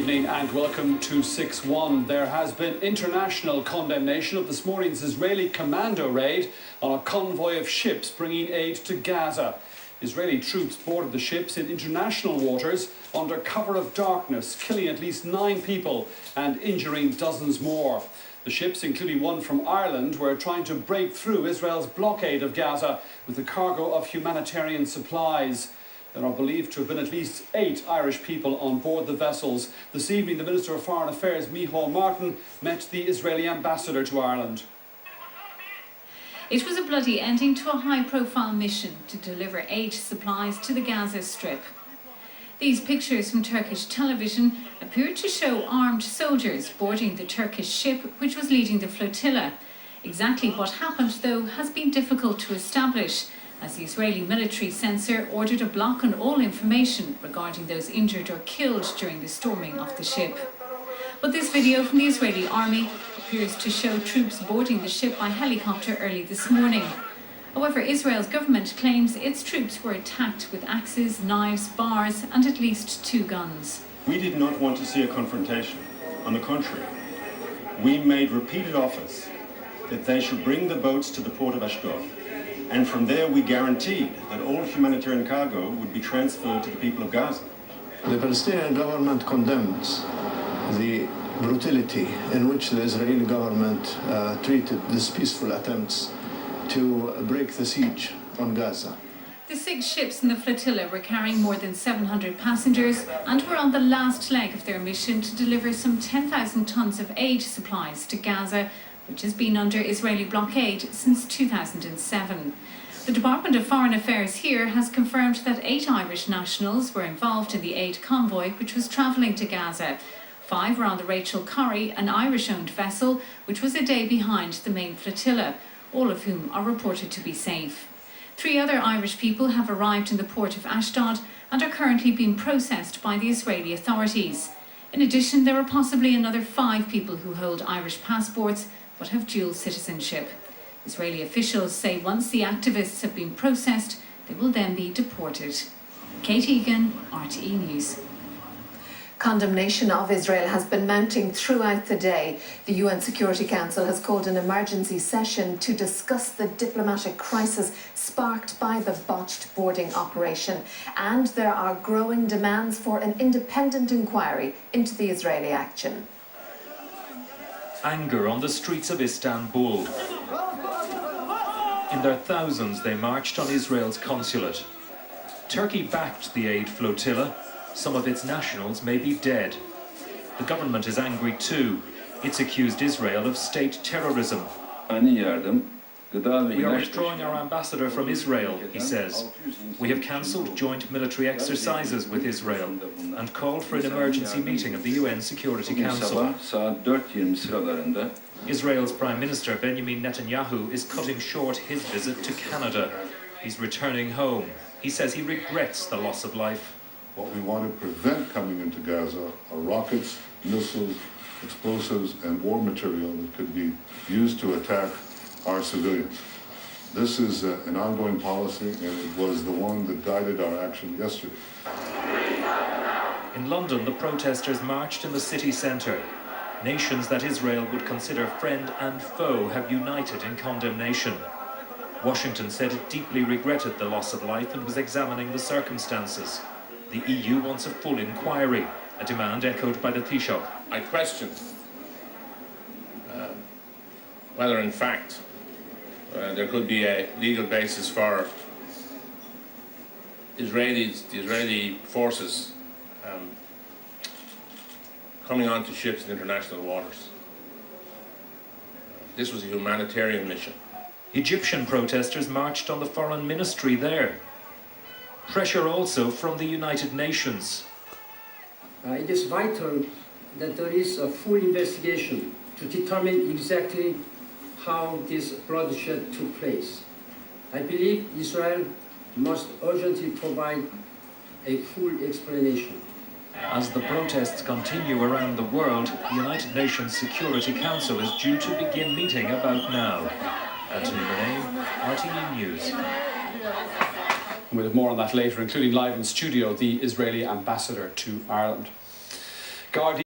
evening and welcome to 6-1. There has been international condemnation of this morning's Israeli commando raid on a convoy of ships bringing aid to Gaza. Israeli troops boarded the ships in international waters under cover of darkness, killing at least 9 people and injuring dozens more. The ships, including one from Ireland, were trying to break through Israel's blockade of Gaza with a cargo of humanitarian supplies. There are believed to have been at least 8 Irish people on board the vessels. This evening, the Minister of Foreign Affairs, Micheál Martin, met the Israeli ambassador to Ireland. It was a bloody ending to a high-profile mission to deliver aid supplies to the Gaza Strip. These pictures from Turkish television appeared to show armed soldiers boarding the Turkish ship which was leading the flotilla. Exactly what happened, though, has been difficult to establish, as the Israeli military censor ordered a block on all information regarding those injured or killed during the storming of the ship. But this video from the Israeli army appears to show troops boarding the ship by helicopter early this morning. However, Israel's government claims its troops were attacked with axes, knives, bars and at least 2 guns. We did not want to see a confrontation. On the contrary, we made repeated offers that they should bring the boats to the port of Ashdod. And from there we guaranteed that all humanitarian cargo would be transferred to the people of Gaza. The Palestinian government condemns the brutality in which the Israeli government treated these peaceful attempts to break the siege on Gaza. The 6 ships in the flotilla were carrying more than 700 passengers and were on the last leg of their mission to deliver some 10,000 tons of aid supplies to Gaza, which has been under Israeli blockade since 2007. The Department of Foreign Affairs here has confirmed that 8 Irish nationals were involved in the aid convoy which was travelling to Gaza. 5 were on the Rachel Corrie, an Irish-owned vessel, which was a day behind the main flotilla, all of whom are reported to be safe. 3 other Irish people have arrived in the port of Ashdod and are currently being processed by the Israeli authorities. In addition, there are possibly another 5 people who hold Irish passports but have dual citizenship. Israeli officials say once the activists have been processed, they will then be deported. Kate Egan, RTE News. Condemnation of Israel has been mounting throughout the day. The UN Security Council has called an emergency session to discuss the diplomatic crisis sparked by the botched boarding operation. And there are growing demands for an independent inquiry into the Israeli action. Anger on the streets of Istanbul. In their thousands, they marched on Israel's consulate. Turkey backed the aid flotilla. Some of its nationals may be dead. The government is angry too. It's accused Israel of state terrorism. We are withdrawing our ambassador from Israel, he says. We have cancelled joint military exercises with Israel and called for an emergency meeting of the UN Security Council. Israel's Prime Minister Benjamin Netanyahu is cutting short his visit to Canada. He's returning home. He says he regrets the loss of life. What we want to prevent coming into Gaza are rockets, missiles, explosives, and war material that could be used to attack our civilians. This is an ongoing policy, and it was the one that guided our action yesterday. In London, the protesters marched in the city centre. Nations that Israel would consider friend and foe have united in condemnation. Washington said it deeply regretted the loss of life and was examining the circumstances. The EU wants a full inquiry, a demand echoed by the Taoiseach. I question whether in fact there could be a legal basis for the Israeli forces coming onto ships in international waters. This was a humanitarian mission. Egyptian protesters marched on the foreign ministry there. Pressure also from the United Nations. It is vital that there is a full investigation to determine exactly how this bloodshed took place. I believe Israel must urgently provide a full explanation. As the protests continue around the world, the United Nations Security Council is due to begin meeting about now. Anthony Renee, RTE News. We'll have more on that later, including live in studio, the Israeli ambassador to Ireland.